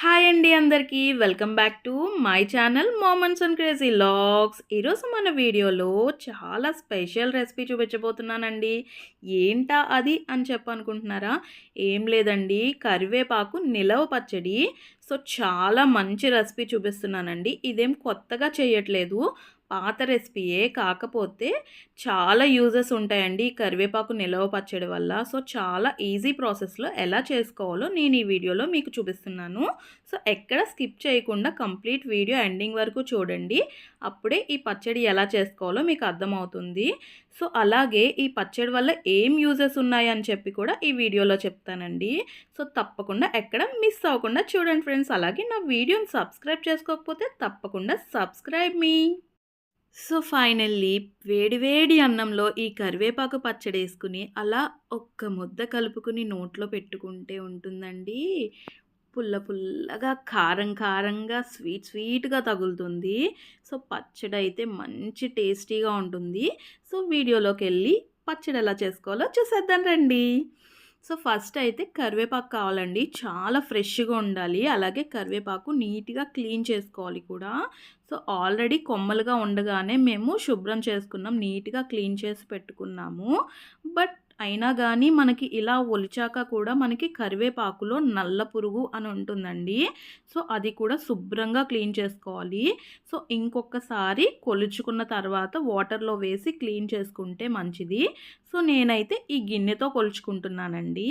Hi అండి అందరికీ welcome back to my channel moments and crazy logs. ఈరోజు మన వీడియోలో చాలా స్పెషల్ రెసిపీ చూపించబోతున్నానండి. ఏంటా అది అని చెప్పనుకుంటున్నారా? ఏం లేదండి, కరివేపాకు నిలవ పచ్చడి. సో చాలా మంచి రెసిపీ చూపిస్తున్నానండి. ఇదేం కొత్తగా చేయట్లేదు, పాత రెసిపీయే. కాకపోతే చాలా యూజెస్ ఉంటాయండి ఈ కరివేపాకు నిలవ పచ్చడి వల్ల. సో చాలా ఈజీ ప్రాసెస్లో ఎలా చేసుకోవాలో నేను ఈ వీడియోలో మీకు చూపిస్తున్నాను. సో ఎక్కడ స్కిప్ చేయకుండా కంప్లీట్ వీడియో ఎండింగ్ వరకు చూడండి. అప్పుడే ఈ పచ్చడి ఎలా చేసుకోవాలో మీకు అర్థమవుతుంది. సో అలాగే ఈ పచ్చడి వల్ల ఏం యూజెస్ ఉన్నాయని చెప్పి కూడా ఈ వీడియోలో చెప్తానండి. సో తప్పకుండా ఎక్కడ మిస్ అవ్వకుండా చూడండి ఫ్రెండ్స్. అలాగే నా వీడియోని సబ్స్క్రైబ్ చేసుకోకపోతే తప్పకుండా సబ్స్క్రైబ్ మీ. సో ఫైనల్లీ వేడి అన్నంలో ఈ కరివేపాకు పచ్చడి వేసుకుని అలా ఒక్క ముద్ద కలుపుకుని నోట్లో పెట్టుకుంటే ఉంటుందండి. పుల్లగా కారంగా స్వీట్గా తగులుతుంది. సో పచ్చడి అయితే మంచి టేస్టీగా ఉంటుంది. సో వీడియోలోకి వెళ్ళి పచ్చడి ఎలా చేసుకోవాలో చూసేద్దాం రండి. సో ఫస్ట్ అయితే కరివేపాకు కావాలండి. చాలా ఫ్రెష్గా ఉండాలి. అలాగే కరివేపాకు నీట్గా క్లీన్ చేసుకోవాలి కూడా. సో ఆల్రెడీ కొమ్మలుగా ఉండగానే మేము శుభ్రం చేసుకున్నాం, నీట్గా క్లీన్ చేసి పెట్టుకున్నాము. బట్ అయినా కానీ మనకి ఇలా ఒలిచాక కూడా మనకి కరివేపాకులో నల్ల పురుగు అని ఉంటుందండి. సో అది కూడా శుభ్రంగా క్లీన్ చేసుకోవాలి. సో ఇంకొకసారి కొలుచుకున్న తర్వాత వాటర్లో వేసి క్లీన్ చేసుకుంటే మంచిది. సో నేనైతే ఈ గిన్నెతో కొలుచుకుంటున్నానండి.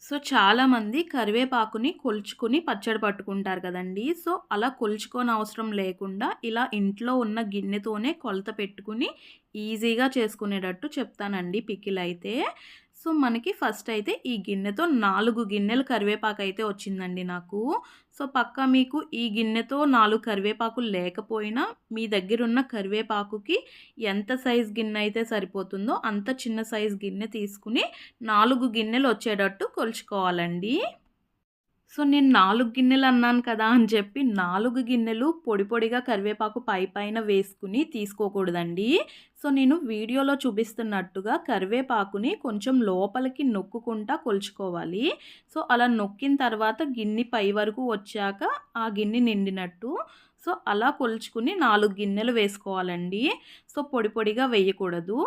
సో చాలామంది కరివేపాకుని కొలుచుకుని పచ్చడి పట్టుకుంటారు కదండి. సో అలా కొలుచుకోని అవసరం లేకుండా ఇలా ఇంట్లో ఉన్న గిన్నెతోనే కొలత పెట్టుకుని ఈజీగా చేసుకునేటట్టు చెప్తానండి పికిల్ అయితే. సో మనకి ఫస్ట్ అయితే ఈ గిన్నెతో 4 గిన్నెలు కరివేపాకు అయితే వచ్చిందండి నాకు. సో పక్కా మీకు ఈ గిన్నెతో 4 కరివేపాకులు లేకపోయినా మీ దగ్గర ఉన్న కరివేపాకుకి ఎంత సైజ్ గిన్నె అయితే సరిపోతుందో అంత చిన్న సైజ్ గిన్నె తీసుకుని 4 గిన్నెలు వచ్చేటట్టు కొలుచుకోవాలండి. సో నేను 4 గిన్నెలు అన్నాను కదా అని చెప్పి 4 గిన్నెలు పొడిగా కరివేపాకు పైన వేసుకుని తీసుకోకూడదండి. సో నేను వీడియోలో చూపిస్తున్నట్టుగా కరివేపాకుని కొంచెం లోపలికి నొక్కుకుంటా కొలుచుకోవాలి. సో అలా నొక్కిన తర్వాత గిన్నె పై వరకు వచ్చాక ఆ గిన్నె నిండినట్టు. సో అలా కొలుచుకుని 4 గిన్నెలు వేసుకోవాలండి. సో పొడిగా వేయకూడదు.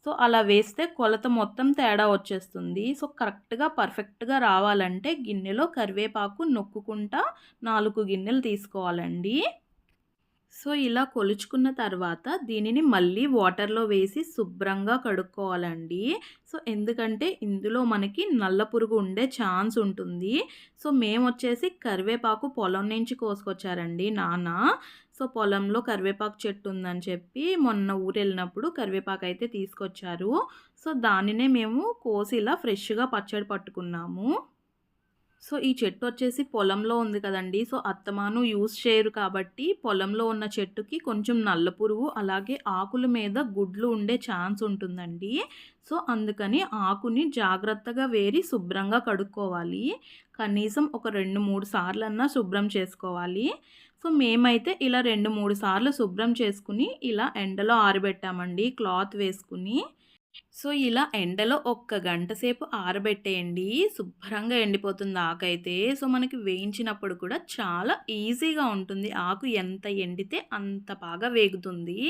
సో అలా వేస్తే కొలత మొత్తం తేడా వచ్చేస్తుంది. సో కరెక్ట్గా పర్ఫెక్ట్గా రావాలంటే గిన్నెలో కరివేపాకు నొక్కుకుంటా 4 గిన్నెలు తీసుకోవాలండి. సో ఇలా కొలుచుకున్న తర్వాత దీనిని మళ్ళీ వాటర్లో వేసి శుభ్రంగా కడుక్కోవాలండి. సో ఎందుకంటే ఇందులో మనకి నల్ల పురుగు ఉండే ఛాన్స్ ఉంటుంది. సో మేము వచ్చేసి కరివేపాకు పొలం నుంచి కోసుకొచ్చారండి నాన్న. సో పొలంలో కరివేపాకు చెట్టు ఉందని చెప్పి మొన్న ఊరు వెళ్ళినప్పుడు కరివేపాకు అయితే తీసుకొచ్చారు. సో దానినే మేము కోసి ఇలా ఫ్రెష్గా పచ్చడి పట్టుకున్నాము. సో ఈ చెట్టు వచ్చేసి పొలంలో ఉంది కదండి. సో అత్తమాను యూజ్ చేయరు కాబట్టి పొలంలో ఉన్న చెట్టుకి కొంచెం నల్ల పురుగు అలాగే ఆకుల మీద గుడ్లు ఉండే ఛాన్స్ ఉంటుందండి. సో అందుకని ఆకుని జాగ్రత్తగా వేరి శుభ్రంగా కడుక్కోవాలి. కనీసం ఒక 2-3 సార్లన్నా శుభ్రం చేసుకోవాలి. సో మేమైతే ఇలా 2-3 సార్లు శుభ్రం చేసుకుని ఇలా ఎండలో ఆరబెట్టామండి క్లాత్ వేసుకుని. సో ఇలా ఎండలో ఒక్క గంట సేపు ఆరబెట్టేయండి. శుభ్రంగా ఎండిపోతుంది ఆకైతే. సో మనకి వేయించినప్పుడు కూడా చాలా ఈజీగా ఉంటుంది. ఆకు ఎంత ఎండితే అంత బాగా వేగుతుంది.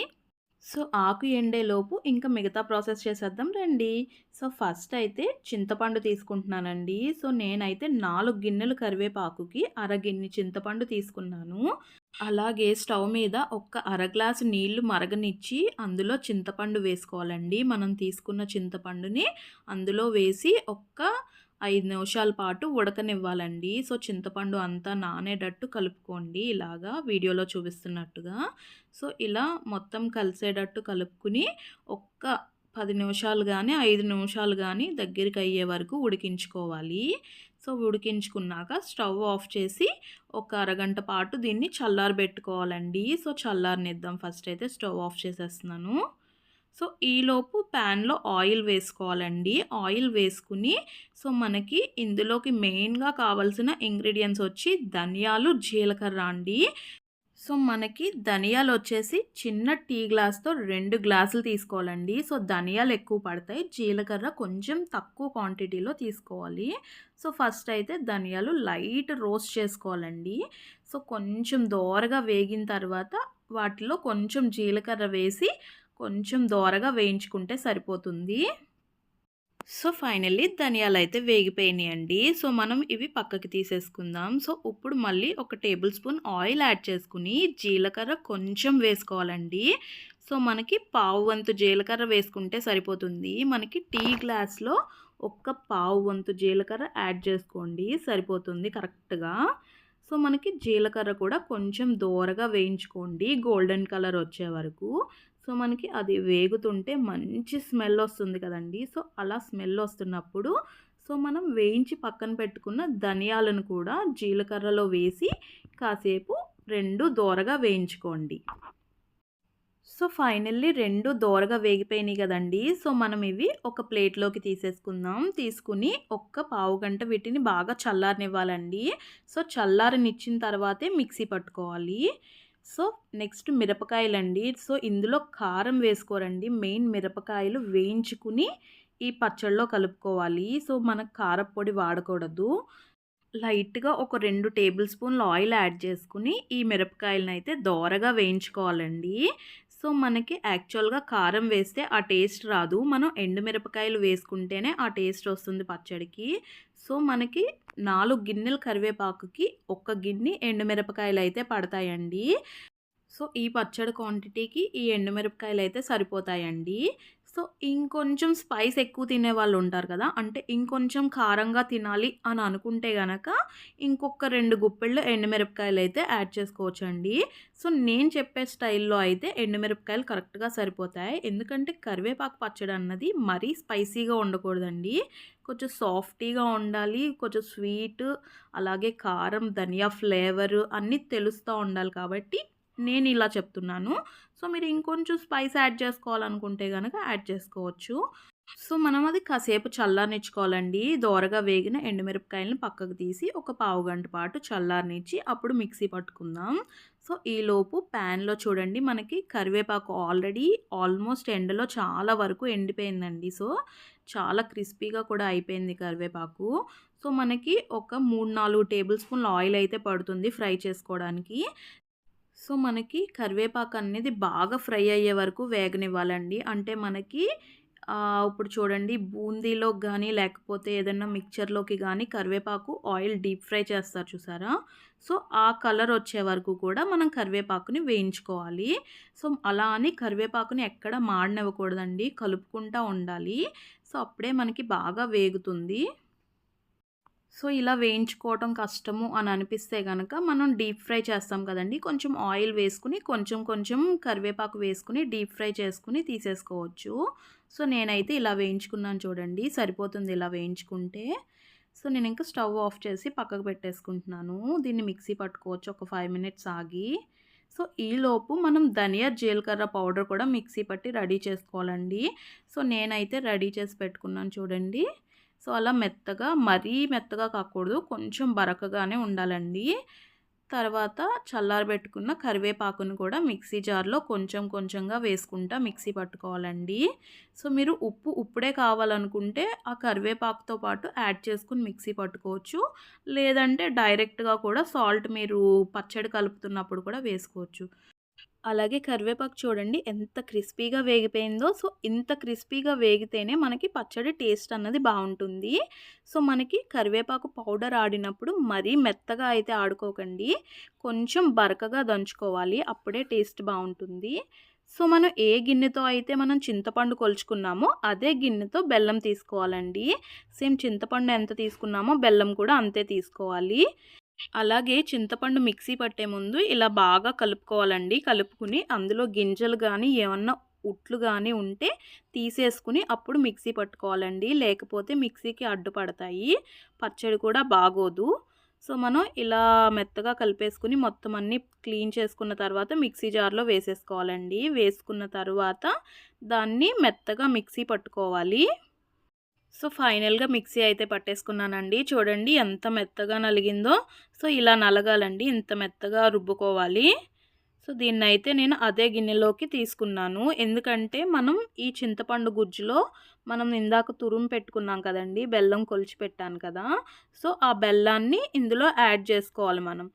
సో ఆకు ఎండేలోపు ఇంకా మిగతా ప్రాసెస్ చేసేద్దాం రండి. సో ఫస్ట్ అయితే చింతపండు తీసుకుంటున్నానండి. సో నేనైతే 4 గిన్నెలు కరివేపాకుకి అరగిన్ని చింతపండు తీసుకున్నాను. అలాగే స్టవ్ మీద ఒక అర గ్లాసు నీళ్లు మరగనిచ్చి అందులో చింతపండు వేసుకోవాలండి. మనం తీసుకున్న చింతపండుని అందులో వేసి ఒక్క 5 నిమిషాల పాటు ఉడకనివ్వాలండి. సో చింతపండు అంతా నానేటట్టు కలుపుకోండి ఇలాగా వీడియోలో చూపిస్తున్నట్టుగా. సో ఇలా మొత్తం కలిసేటట్టు కలుపుకుని ఒక్క 10 నిమిషాలు కానీ 5 నిమిషాలు కానీ దగ్గరికి అయ్యే వరకు ఉడికించుకోవాలి. సో ఉడికించుకున్నాక స్టవ్ ఆఫ్ చేసి ఒక అరగంట పాటు దీన్ని చల్లారబెట్టుకోవాలండి. సో చల్లారనిద్దాం. ఫస్ట్ అయితే స్టవ్ ఆఫ్ చేసేస్తున్నాను. సో ఈలోపు ప్యాన్లో ఆయిల్ వేసుకోవాలండి. ఆయిల్ వేసుకుని సో మనకి ఇందులోకి మెయిన్గా కావాల్సిన ఇంగ్రీడియంట్స్ వచ్చి ధనియాలు, జీలకర్ర అండి. సో మనకి ధనియాలు వచ్చేసి చిన్న టీ గ్లాస్తో 2 గ్లాసులు తీసుకోవాలండి. సో ధనియాలు ఎక్కువ పడతాయి, జీలకర్ర కొంచెం తక్కువ క్వాంటిటీలో తీసుకోవాలి. సో ఫస్ట్ అయితే ధనియాలు లైట్ రోస్ట్ చేసుకోవాలండి. సో కొంచెం దోరగా వేగిన తర్వాత వాటిలో కొంచెం జీలకర్ర వేసి కొంచెం దోరగా వేయించుకుంటే సరిపోతుంది. సో ఫైనల్లీ ధనియాలైతే వేగిపోయినాయండి. సో మనం ఇవి పక్కకి తీసేసుకుందాం. సో ఇప్పుడు మళ్ళీ ఒక టేబుల్ స్పూన్ ఆయిల్ యాడ్ చేసుకుని జీలకర్ర కొంచెం వేసుకోవాలండి. సో మనకి పావు వంతు జీలకర్ర వేసుకుంటే సరిపోతుంది. మనకి టీ గ్లాస్లో ఒక్క పావు వంతు జీలకర్ర యాడ్ చేసుకోండి, సరిపోతుంది కరెక్ట్గా. సో మనకి జీలకర్ర కూడా కొంచెం దోరగా వేయించుకోండి, గోల్డెన్ కలర్ వచ్చే వరకు. సో మనకి అది వేగుతుంటే మంచి స్మెల్ వస్తుంది కదండి. సో అలా స్మెల్ వస్తున్నప్పుడు సో మనం వేయించి పక్కన పెట్టుకున్న ధనియాలను కూడా జీలకర్రలో వేసి కాసేపు 2 దోరగా వేయించుకోండి. సో ఫైనల్లీ 2 దోరగా వేగిపోయినాయి కదండి. సో మనం ఇవి ఒక ప్లేట్లోకి తీసేసుకుందాం. తీసుకుని ఒక్క పావు గంట వీటిని బాగా చల్లారనివ్వాలండి. సో చల్లారనిచ్చిన తర్వాతే మిక్సీ పట్టుకోవాలి. So next మిరపకాయలండి. సో ఇందులో కారం వేసుకోరండి, మెయిన్ మిరపకాయలు వేయించుకుని ఈ పచ్చడిలో కలుపుకోవాలి. సో మనకు కారపొడి వాడకూడదు. లైట్గా ఒక 2 టేబుల్ స్పూన్లు ఆయిల్ యాడ్ చేసుకుని ఈ మిరపకాయలను అయితే దోరగా వేయించుకోవాలండి. సో మనకి యాక్చువల్గా కారం వేస్తే ఆ టేస్ట్ రాదు, మనం ఎండుమిరపకాయలు వేసుకుంటేనే ఆ టేస్ట్ వస్తుంది పచ్చడికి. సో మనకి 4 గిన్నెల కరివేపాకుకి 1 గిన్నె ఎండుమిరపకాయలు అయితే పడతాయండి. సో ఈ పచ్చడి క్వాంటిటీకి ఈ ఎండుమిరపకాయలు అయితే సరిపోతాయండి. సో ఇంకొంచెం స్పైస్ ఎక్కువ తినేవాళ్ళు ఉంటారు కదా, అంటే ఇంకొంచెం కారంగా తినాలి అని అనుకుంటే గనక ఇంకొక 2 గుప్పెళ్ళు ఎండుమిరపకాయలు అయితే యాడ్ చేసుకోవచ్చండి. సో నేను చెప్పే స్టైల్లో అయితే ఎండుమిరపకాయలు కరెక్ట్గా సరిపోతాయి. ఎందుకంటే కరివేపాకు పచ్చడి అన్నది మరీ స్పైసీగా ఉండకూడదండి, కొంచెం సాఫ్టీగా ఉండాలి, కొంచెం స్వీట్, అలాగే కారం, ధనియా ఫ్లేవర్ అన్నీ తెలుస్తూ ఉండాలి కాబట్టి నేను ఇలా చెప్తున్నాను. సో మీరు ఇంకొంచెం స్పైస్ యాడ్ చేసుకోవాలనుకుంటే కనుక యాడ్ చేసుకోవచ్చు. సో మనం అది కాసేపు చల్లారనిచ్చుకోవాలండి. దోరగా వేగిన ఎండుమిరపకాయలను పక్కకు తీసి ఒక పావు గంట పాటు చల్లారనిచ్చి అప్పుడు మిక్సీ పట్టుకుందాం. సో ఈలోపు ప్యాన్లో చూడండి మనకి కరివేపాకు ఆల్రెడీ ఆల్మోస్ట్ ఎండలో చాలా వరకు ఎండిపోయిందండి. సో చాలా క్రిస్పీగా కూడా అయిపోయింది కరివేపాకు. సో మనకి ఒక 3-4 టేబుల్ స్పూన్ల ఆయిల్ అయితే పడుతుంది ఫ్రై చేసుకోవడానికి. సో మనకి కరివేపాకు అనేది బాగా ఫ్రై అయ్యే వరకు వేగనివ్వాలండి. అంటే మనకి ఇప్పుడు చూడండి బూందీలోకి కానీ లేకపోతే ఏదైనా మిక్చర్లోకి కానీ కరివేపాకు ఆయిల్ డీప్ ఫ్రై చేస్తారు చూసారా. సో ఆ కలర్ వచ్చే వరకు కూడా మనం కరివేపాకుని వేయించుకోవాలి. సో అలా అని కరివేపాకుని ఎక్కడ మాడనివ్వకూడదండి, కలుపుకుంటూ ఉండాలి. సో అప్పుడే మనకి బాగా వేగుతుంది. సో ఇలా వేయించుకోవటం కష్టము అని అనిపిస్తే గనక మనం డీప్ ఫ్రై చేస్తాం కదండి, కొంచెం ఆయిల్ వేసుకుని కొంచెం కొంచెం కరివేపాకు వేసుకుని డీప్ ఫ్రై చేసుకుని తీసేసుకోవచ్చు. సో నేనైతే ఇలా వేయించుకున్నాను చూడండి, సరిపోతుంది ఇలా వేయించుకుంటే. సో నేను ఇంకా స్టవ్ ఆఫ్ చేసి పక్కకు పెట్టేసుకుంటున్నాను. దీన్ని మిక్సీ పట్టుకోవచ్చు ఒక 5 మినిట్స్ ఆగి. సో ఈలోపు మనం ధనియా జీలకర్ర పౌడర్ కూడా మిక్సీ పట్టి రెడీ చేసుకోవాలండి. సో నేనైతే రెడీ చేసి పెట్టుకున్నాను చూడండి. సో అలా మెత్తగా, మరీ మెత్తగా కాకూడదు, కొంచెం బరకగానే ఉండాలండి. తర్వాత చల్లారబెట్టుకున్న కరివేపాకును కూడా మిక్సీ జార్లో కొంచెం కొంచెంగా వేసుకుంటా మిక్సీ పట్టుకోవాలండి. సో మీరు ఉప్పు ఇప్పుడే కావాలనుకుంటే ఆ కరివేపాకుతో పాటు యాడ్ చేసుకుని మిక్సీ పట్టుకోవచ్చు, లేదంటే డైరెక్ట్గా కూడా సాల్ట్ మీరు పచ్చడి కలుపుతున్నప్పుడు కూడా వేసుకోవచ్చు. అలాగే కరివేపాకు చూడండి ఎంత క్రిస్పీగా వేగిపోయిందో. సో ఇంత క్రిస్పీగా వేగితేనే మనకి పచ్చడి టేస్ట్ అన్నది బాగుంటుంది. సో మనకి కరివేపాకు పౌడర్ ఆడినప్పుడు మరీ మెత్తగా అయితే ఆడుకోకండి, కొంచెం బరకగా దంచుకోవాలి, అప్పుడే టేస్ట్ బాగుంటుంది. సో మనం ఏ గిన్నెతో అయితే మనం చింతపండు కొలుచుకున్నామో అదే గిన్నెతో బెల్లం తీసుకోవాలండి. సేమ్ చింతపండు ఎంత తీసుకున్నామో బెల్లం కూడా అంతే తీసుకోవాలి. అలాగే చింతపండు మిక్సీ పట్టే ముందు ఇలా బాగా కలుపుకోవాలండి. కలుపుకుని అందులో గింజలు కానీ ఏమన్నా ఉట్లు కానీ ఉంటే తీసేసుకుని అప్పుడు మిక్సీ పట్టుకోవాలండి, లేకపోతే మిక్సీకి అడ్డుపడతాయి, పచ్చడి కూడా బాగోదు. సో మనం ఇలా మెత్తగా కలిపేసుకుని మొత్తం అన్నీ క్లీన్ చేసుకున్న తర్వాత మిక్సీ జార్లో వేసేసుకోవాలండి. వేసుకున్న తర్వాత దాన్ని మెత్తగా మిక్సీ పట్టుకోవాలి. సో ఫైనల్గా మిక్సీ అయితే పట్టేసుకున్నానండి. చూడండి ఎంత మెత్తగా నలిగిందో. సో ఇలా నలగాలండి, ఇంత మెత్తగా రుబ్బుకోవాలి. సో దీన్నైతే నేను అదే గిన్నెలోకి తీసుకున్నాను. ఎందుకంటే మనం ఈ చింతపండు గుజ్జులో మనం ఇందాక తురుము పెట్టుకున్నాం కదండీ! బెల్లం కొలిచి పెట్టాను కదా! సో ఆ బెల్లాన్ని ఇందులో యాడ్ చేసుకోవాలి మనం.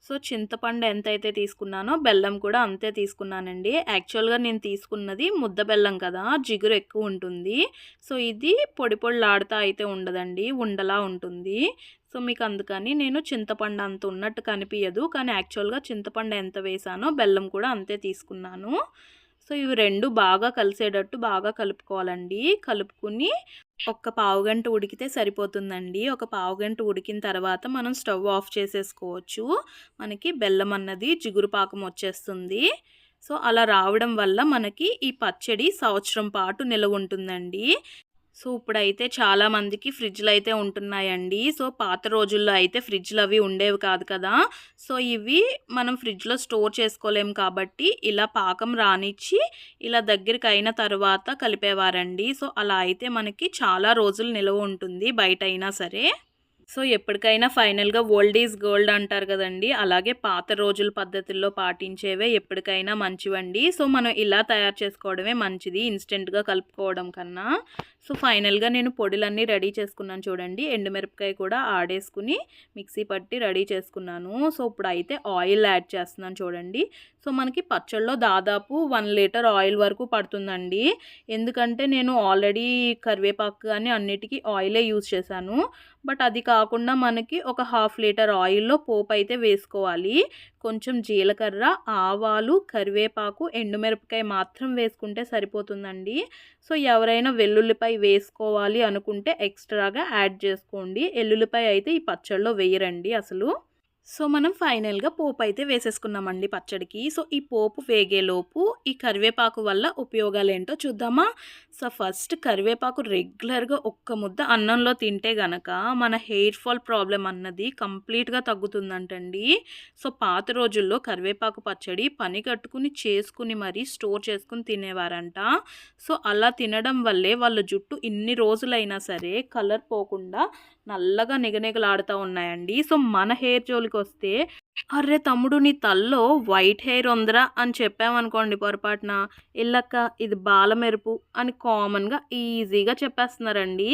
సో చింతపండు ఎంతైతే తీసుకున్నానో బెల్లం కూడా అంతే తీసుకున్నానండి. యాక్చువల్‌గా నేను తీసుకున్నది ముద్ద బెల్లం కదా! జిగురు ఎక్కువ ఉంటుంది. సో ఇది పొడి పొడిలాడుతా అయితే ఉండదండి. ఉండలా ఉంటుంది. సో మీకు అందుకని నేను చింతపండు అంత ఉన్నట్టు కనిపియదు. కానీ యాక్చువల్‌గా చింతపండు ఎంత వేసానో బెల్లం కూడా అంతే తీసుకున్నాను. సో ఇవి 2 బాగా కలిసేటట్టు బాగా కలుపుకోవాలండి. కలుపుకొని ఒక్క పావుగంట ఉడికితే సరిపోతుందండి. ఒక పావుగంట ఉడికిన తర్వాత మనం స్టవ్ ఆఫ్ చేసేసుకోవచ్చు. మనకి బెల్లం అన్నది జిగురు పాకం వచ్చేస్తుంది. సో అలా రావడం వల్ల మనకి ఈ పచ్చడి సంవత్సరం పాటు నిలవ ఉంటుందండి. సో ఇప్పుడైతే చాలామందికి ఫ్రిడ్జ్‌లు అయితే ఉంటున్నాయండి. సో పాత రోజుల్లో అయితే ఫ్రిడ్జ్‌లు అవి ఉండేవి కాదు కదా! సో ఇవి మనం ఫ్రిడ్జ్‌లో స్టోర్ చేసుకోలేము కాబట్టి ఇలా పాకం రానిచ్చి ఇలా దగ్గరికి అయిన తర్వాత కలిపేవారండి. సో అలా అయితే మనకి చాలా రోజులు నిలవ ఉంటుంది బయటైనా సరే. సో ఎప్పటికైనా ఫైనల్‌గా ఓల్డ్ ఈజ్ గోల్డ్ అంటారు కదండీ! అలాగే పాత రోజుల పద్ధతుల్లో పాటించేవే ఎప్పటికైనా మంచివండి. సో మనం ఇలా తయారు చేసుకోవడమే మంచిది ఇన్‌స్టెంట్‌గా కలుపుకోవడం కన్నా. సో ఫైనల్‌గా నేను పొడులన్నీ రెడీ చేసుకున్నాను చూడండి. ఎండుమిరపకాయ కూడా ఆడేసుకుని మిక్సీ పట్టి రెడీ చేసుకున్నాను. సో ఇప్పుడైతే ఆయిల్ యాడ్ చేస్తున్నాను చూడండి. సో మనకి పచ్చడిలో దాదాపు 1 లీటర్ ఆయిల్ వరకు పడుతుందండి. ఎందుకంటే నేను ఆల్రెడీ కరివేపాకు గాని అన్నిటికి ఆయిలే యూజ్ చేశాను. బట్ అది కాకుండా మనకి ఒక 1/2 లీటర్ ఆయిల్‌లో పోపైతే వేసుకోవాలి. కొంచెం జీలకర్ర, ఆవాలు, కరివేపాకు, ఎండుమిరపకాయ మాత్రం వేసుకుంటే సరిపోతుందండి. సో ఎవరైనా వెల్లుల్లిపాయ వేసుకోవాలి అనుకుంటే ఎక్స్ట్రాగా యాడ్ చేసుకోండి. ఎల్లుల్లిపాయ అయితే ఈ పచ్చడిలో వేయరండి అసలు. సో మనం ఫైనల్‌గా పోపైతే వేసేసుకున్నామండి పచ్చడికి. సో ఈ పోపు వేగేలోపు ఈ కరివేపాకు వల్ల ఉపయోగాలేంటో చూద్దామా? సో ఫస్ట్ కరివేపాకు రెగ్యులర్‌గా ఒక్క ముద్ద అన్నంలో తింటే గనక మన హెయిర్ ఫాల్ ప్రాబ్లమ్ అన్నది కంప్లీట్‌గా తగ్గుతుందంటండి. సో పాత రోజుల్లో కరివేపాకు పచ్చడి పని కట్టుకుని చేసుకుని మరీ స్టోర్ చేసుకొని తినేవారంట. సో అలా తినడం వల్లే వాళ్ళ జుట్టు ఇన్ని రోజులైనా సరే కలర్ పోకుండా నల్లగా నిగనిగలాడుతూ ఉన్నాయండి. సో మన హెయిర్ జోలికొస్తే అర్రే తమ్ముడు నీ తలలో వైట్ హెయిర్ ఉందిరా అని చెప్పామనుకోండి పొరపాటున, ఎల్లక్క ఇది బాలమెరుపు అని కామన్‌గా ఈజీగా చెప్పేస్తున్నారండి.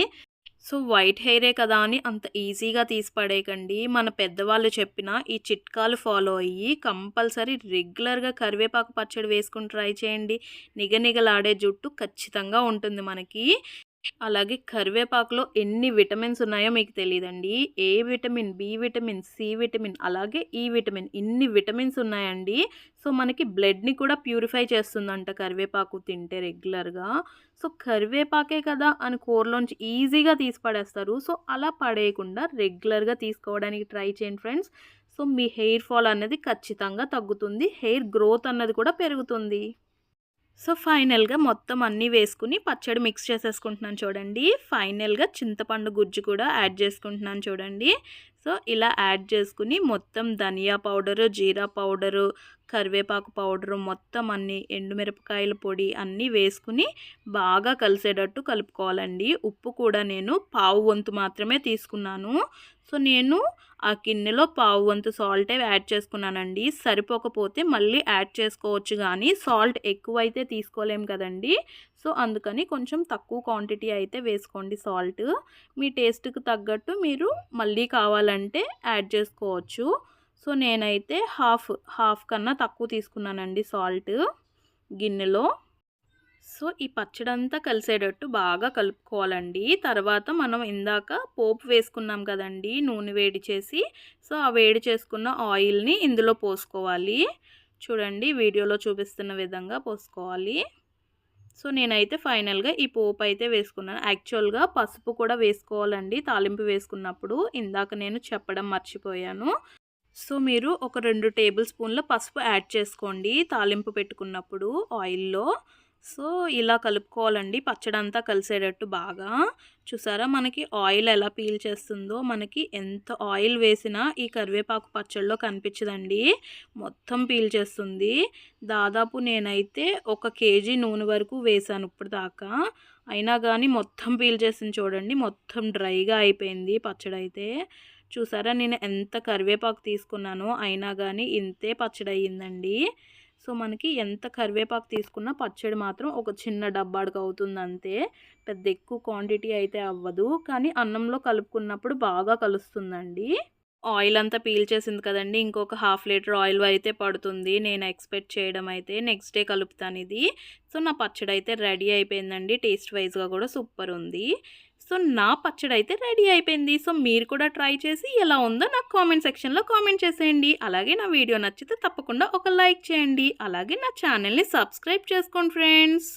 సో వైట్ హెయిరే కదా అని అంత ఈజీగా తీసి పడేయకండి. మన పెద్దవాళ్ళు చెప్పిన ఈ చిట్కాలు ఫాలో అయ్యి కంపల్సరీ రెగ్యులర్‌గా కరివేపాకు పచ్చడి వేసుకొని ట్రై చేయండి. నిగనిగలాడే జుట్టు ఖచ్చితంగా ఉంటుంది మనకి. అలాగే కరివేపాకులో ఎన్ని విటమిన్స్ ఉన్నాయో మీకు తెలీదండి. A vitamin, B vitamin, C vitamin, అలాగే ఈ విటమిన్ ఇన్ని విటమిన్స్ ఉన్నాయండి. సో మనకి బ్లడ్‌ని కూడా ప్యూరిఫై చేస్తుందంట కరివేపాకు తింటే రెగ్యులర్‌గా. సో కరివేపాకే కదా అని కూరలోంచి ఈజీగా తీసి పడేస్తారు. సో అలా పడేయకుండా రెగ్యులర్‌గా తీసుకోవడానికి ట్రై చేయండి ఫ్రెండ్స్. సో మీ హెయిర్ ఫాల్ అనేది ఖచ్చితంగా తగ్గుతుంది. హెయిర్ గ్రోత్ అన్నది కూడా పెరుగుతుంది. సో ఫైనల్‌గా మొత్తం అన్నీ వేసుకుని పచ్చడి మిక్స్ చేసేసుకుంటున్నాను చూడండి. ఫైనల్‌గా చింతపండు గుజ్జు కూడా యాడ్ చేసుకుంటున్నాను చూడండి. సో ఇలా యాడ్ చేసుకుని మొత్తం ధనియా పౌడరు, జీరా పౌడరు, కరివేపాకు పౌడరు మొత్తం అన్నీ ఎండుమిరపకాయల పొడి అన్నీ వేసుకుని బాగా కలిసేటట్టు కలుపుకోవాలండి. ఉప్పు కూడా నేను పావు వంతు మాత్రమే తీసుకున్నాను. సో నేను ఆ గిన్నెలో పావు వంతు సాల్టే యాడ్ చేసుకున్నానండి. సరిపోకపోతే మళ్ళీ యాడ్ చేసుకోవచ్చు కానీ సాల్ట్ ఎక్కువైతే తీసుకోలేం కదండీ. సో అందుకని కొంచెం తక్కువ క్వాంటిటీ అయితే వేసుకోండి సాల్ట్. మీ టేస్ట్‌కి తగ్గట్టు మీరు మళ్ళీ కావాలంటే యాడ్ చేసుకోవచ్చు. సో నేనైతే హాఫ్ కన్నా తక్కువ తీసుకున్నానండి సాల్ట్ గిన్నెలో. సో ఈ పచ్చడంతా కలిసేటట్టు బాగా కలుపుకోవాలండి. తర్వాత మనం ఇందాక పోపు వేసుకున్నాం కదండీ నూనె వేడి చేసి. సో ఆ వేడి చేసుకున్న ఆయిల్‌ని ఇందులో పోసుకోవాలి. చూడండి వీడియోలో చూపిస్తున్న విధంగా పోసుకోవాలి. సో నేనైతే ఫైనల్‌గా ఈ పోపు అయితే వేసుకున్నాను. యాక్చువల్‌గా పసుపు కూడా వేసుకోవాలండి తాలింపు వేసుకున్నప్పుడు. ఇందాక నేను చెప్పడం మర్చిపోయాను. సో మీరు ఒక 2 టేబుల్ స్పూన్ల పసుపు యాడ్ చేసుకోండి తాలింపు పెట్టుకున్నప్పుడు ఆయిల్‌లో. సో ఇలా కలుపుకోవాలండి పచ్చడంతా కలిసేటట్టు బాగా. చూసారా మనకి ఆయిల్ ఎలా పీల్ చేస్తుందో, మనకి ఎంత ఆయిల్ వేసినా ఈ కరివేపాకు పచ్చడిలో కనిపించదండి. మొత్తం పీల్ చేస్తుంది. దాదాపు నేనైతే 1 కేజీ నూనె వరకు వేసాను ఇప్పటిదాకా. అయినా కానీ మొత్తం పీల్ చేసింది చూడండి. మొత్తం డ్రైగా అయిపోయింది పచ్చడైతే. చూసారా నేను ఎంత కరివేపాకు తీసుకున్నానో అయినా కానీ ఇంతే పచ్చడి అయ్యిందండి. సో మనకి ఎంత కరివేపాకు తీసుకున్నా పచ్చడి మాత్రం ఒక చిన్న డబ్బాడికి అవుతుంది అంతే. పెద్ద ఎక్కువ క్వాంటిటీ అయితే అవ్వదు, కానీ అన్నంలో కలుపుకున్నప్పుడు బాగా కలుస్తుందండి. ఆయిల్ అంతా పీల్చేసింది కదండీ! ఇంకొక హాఫ్ లీటర్ ఆయిల్ అయితే పడుతుంది నేను ఎక్స్‌పెక్ట్ చేయడం అయితే. నెక్స్ట్ డే కలుపుతాను ఇది. సో, నా పచ్చడైతే రెడీ అయిపోయిందండి. టేస్ట్ వైస్‌గా కూడా సూపర్ ఉంది. సో, నా పచ్చడైతే రెడీ అయిపోయింది. సో, మీరు కూడా ట్రై చేసి ఎలా ఉందో నాకు కామెంట్ సెక్షన్‌లో కామెంట్ చేసేయండి. అలాగే నా వీడియో నచ్చితే తప్పకుండా ఒక లైక్ చేయండి. అలాగే నా ఛానల్‌ని సబ్స్క్రైబ్ చేసుకోండి ఫ్రెండ్స్.